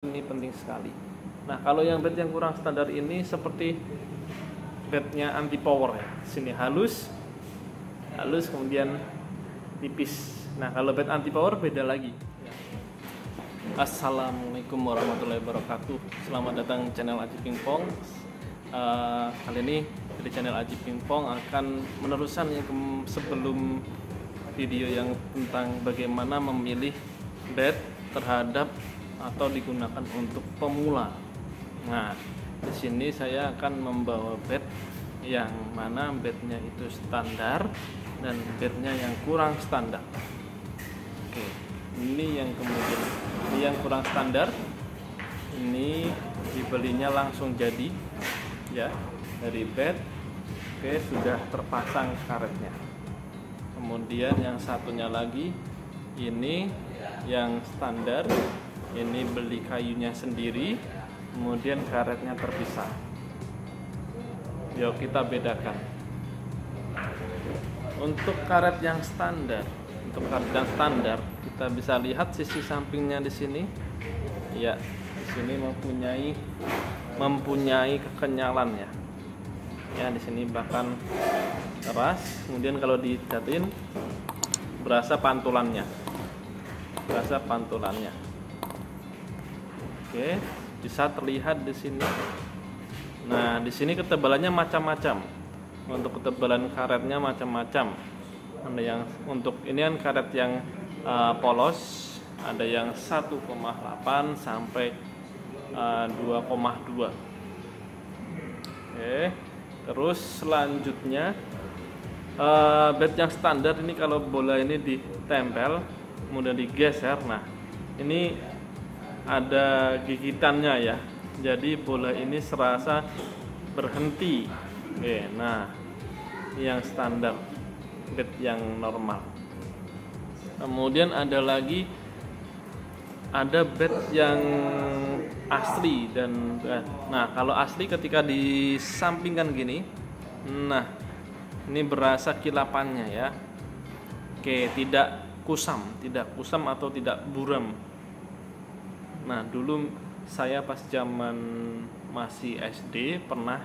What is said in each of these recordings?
Ini penting sekali. Nah, kalau yang bed yang kurang standar ini seperti bednya anti power ya. Sini halus, kemudian tipis. Nah, kalau bed anti power beda lagi. Assalamualaikum warahmatullahi wabarakatuh. Selamat datang channel Aji Pingpong. Kali ini di channel Aji Pingpong akan meneruskan yang sebelum video yang tentang bagaimana memilih bed terhadap atau digunakan untuk pemula. Nah, di sini saya akan membawa bed yang mana bednya itu standar dan bednya yang kurang standar. Oke, ini yang kemudian ini yang kurang standar. Ini dibelinya langsung jadi ya dari bed. Oke, sudah terpasang karetnya. Kemudian yang satunya lagi ini yang standar. Ini beli kayunya sendiri, kemudian karetnya terpisah. Yuk kita bedakan. Untuk karet yang standar, kita bisa lihat sisi sampingnya di sini. Ya, di sini mempunyai kekenyalan ya. Ya, di sini bahkan keras. Kemudian kalau dijatuhin berasa pantulannya. Oke, bisa terlihat di sini. Nah, di sini ketebalannya macam-macam. Untuk ketebalan karetnya macam-macam. Ada yang untuk ini kan karet yang polos, ada yang 1,8 sampai 2,2. Oke, terus selanjutnya bed yang standar ini kalau bola ini ditempel kemudian digeser, nah ini ada gigitannya ya, jadi bola ini serasa berhenti. Oke, nah ini yang standar, bed yang normal. Kemudian ada lagi bed yang asli dan nah kalau asli ketika disampingkan gini, nah ini berasa kilapannya ya. Oke, tidak kusam atau tidak buram. Nah, dulu saya pas zaman masih SD pernah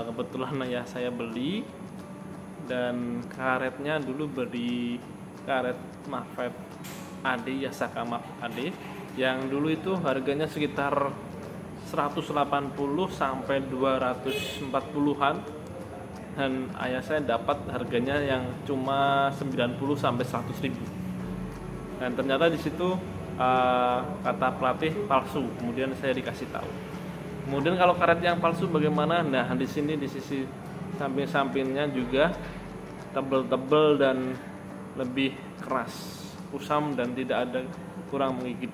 kebetulan ayah saya beli, dan karetnya dulu beli karet Mafed AD ya, Saka Mafed AD yang dulu itu harganya sekitar 180 sampai 240-an, dan ayah saya dapat harganya yang cuma 90 sampai 100 ribu. Dan ternyata di situ kata pelatih palsu, kemudian saya dikasih tahu. Kemudian kalau karet yang palsu bagaimana? Nah, di sini di sisi samping-sampingnya juga tebel-tebel dan lebih keras, kusam dan tidak ada kurang menggigit.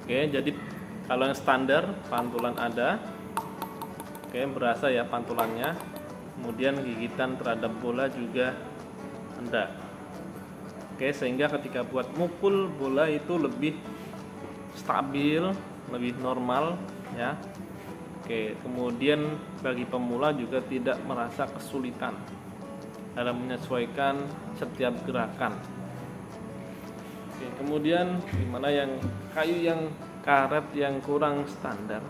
Oke, jadi kalau yang standar pantulan ada, oke berasa ya pantulannya. Kemudian gigitan terhadap bola juga ada. Oke, sehingga ketika buat mukul bola itu lebih stabil, lebih normal ya. Oke, kemudian bagi pemula juga tidak merasa kesulitan dalam menyesuaikan setiap gerakan. Oke, kemudian gimana yang karet yang kurang standar?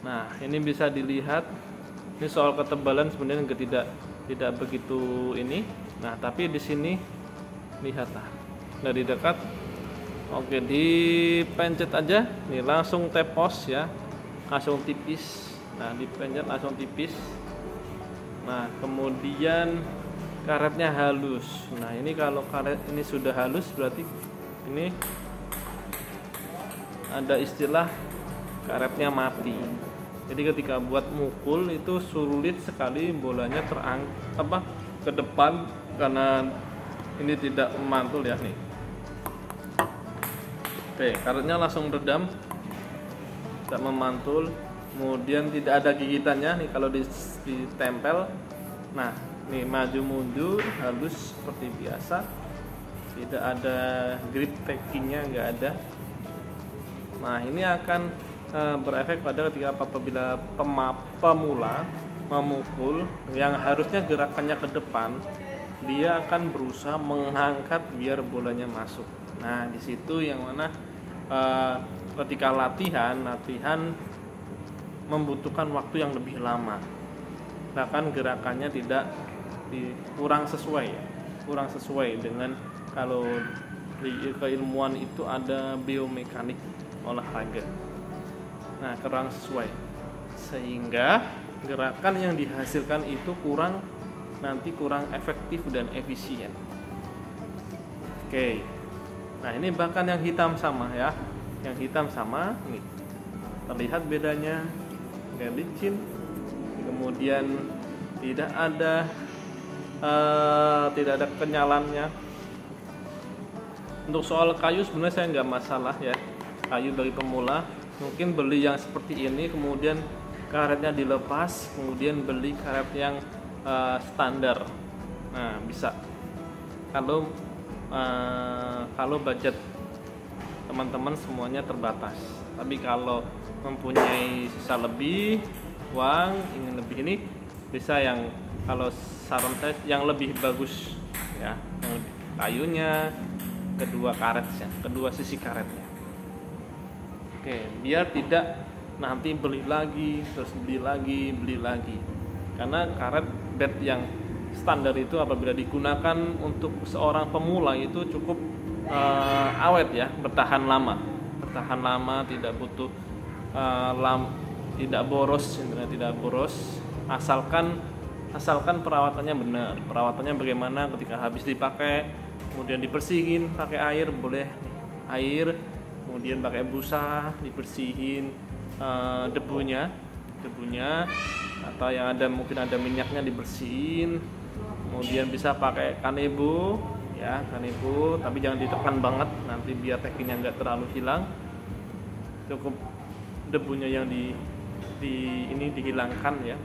Nah, ini bisa dilihat. Ini soal ketebalan sebenarnya tidak begitu ini. Nah, tapi di sini lihatlah dari dekat. Oke, dipencet aja nih langsung tepos ya, langsung tipis. Nah, dipencet langsung tipis. Nah, kemudian karetnya halus. Nah, ini kalau karet ini sudah halus berarti ini ada istilah karetnya mati. Jadi ketika buat mukul itu sulit sekali bolanya ke depan karena ini tidak memantul ya nih. Oke, karetnya langsung redam, tidak memantul. Kemudian tidak ada gigitannya nih kalau ditempel. Nah, nih maju mundur halus seperti biasa. Tidak ada grip packingnya, nggak ada. Nah, ini akan berefek pada ketika apabila pemula memukul yang harusnya gerakannya ke depan, dia akan berusaha mengangkat biar bolanya masuk. Nah, di situ yang mana ketika latihan membutuhkan waktu yang lebih lama, bahkan gerakannya kurang sesuai dengan kalau di keilmuan itu ada biomekanik olahraga. Nah, kurang sesuai sehingga gerakan yang dihasilkan itu kurang efektif dan efisien. Oke. Nah, ini bahkan yang hitam sama ya. Yang hitam sama nih. Terlihat bedanya. Kayak licin. Kemudian tidak ada kenyalannya. Untuk soal kayu sebenarnya saya nggak masalah ya. Kayu bagi pemula mungkin beli yang seperti ini, kemudian karetnya dilepas, kemudian beli karet yang standar. Nah, bisa. Kalau budget teman-teman semuanya terbatas. Tapi kalau mempunyai sisa lebih uang, ingin lebih ini, bisa yang kalau saran saya yang lebih bagus ya, yang kayunya, kedua sisi karetnya. Oke, biar tidak nanti beli lagi, karena karet bed yang standar itu apabila digunakan untuk seorang pemula itu cukup awet ya, bertahan lama, tidak butuh tidak boros, asalkan perawatannya benar. Perawatannya bagaimana? Ketika habis dipakai, kemudian dibersihin pakai air, boleh air, kemudian pakai busa dibersihin debunya, atau yang mungkin ada minyaknya dibersihin. Kemudian bisa pakai kanebo, tapi jangan ditekan banget, nanti biar teksturnya nggak terlalu hilang. Cukup debunya yang dihilangkan ya.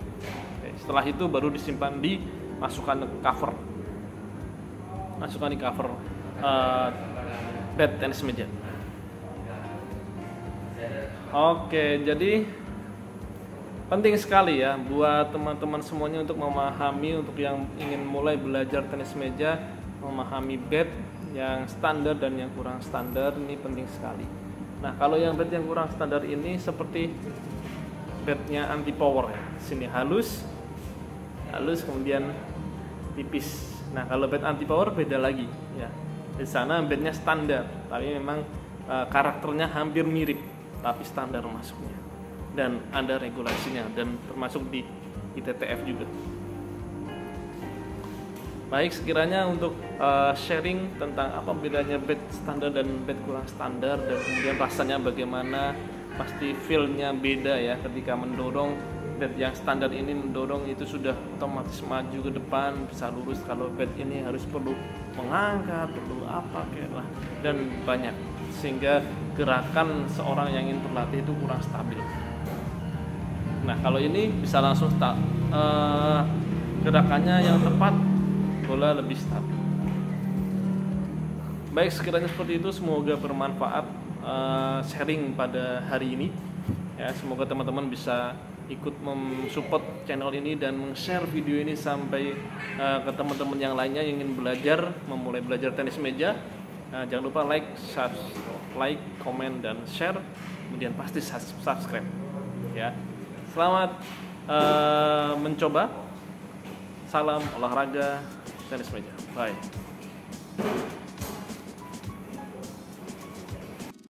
Setelah itu baru disimpan, masukkan di cover bed tenis meja. Oke, jadi penting sekali ya buat teman-teman semuanya untuk memahami, untuk yang ingin mulai belajar tenis meja, memahami bed yang standar dan yang kurang standar, ini penting sekali. Nah, kalau yang bed yang kurang standar ini seperti bednya anti power ya. Sini halus, kemudian tipis. Nah, kalau bed anti power beda lagi ya. Di sana bednya standar, tapi memang karakternya hampir mirip, tapi standar masuknya. Dan ada regulasinya dan termasuk di ITTF juga. Baik, sekiranya untuk sharing tentang apa bedanya bed standar dan bed kurang standar, dan kemudian rasanya bagaimana, pasti feel-nya beda ya ketika mendorong. Bed yang standar ini mendorong itu sudah otomatis maju ke depan, bisa lurus. Kalau bed ini perlu mengangkat, perlu apa kayak lah, dan banyak, sehingga gerakan seorang yang ingin berlatih itu kurang stabil. Nah, kalau ini bisa langsung gerakannya yang tepat, bola lebih stabil. Baik, sekiranya seperti itu, semoga bermanfaat sharing pada hari ini ya. Semoga teman-teman bisa ikut mensupport channel ini dan share video ini sampai ke teman-teman yang lainnya yang ingin memulai belajar tenis meja. Jangan lupa like, komen, dan share, kemudian pasti subscribe ya. Selamat mencoba. Salam olahraga tenis meja. Bye.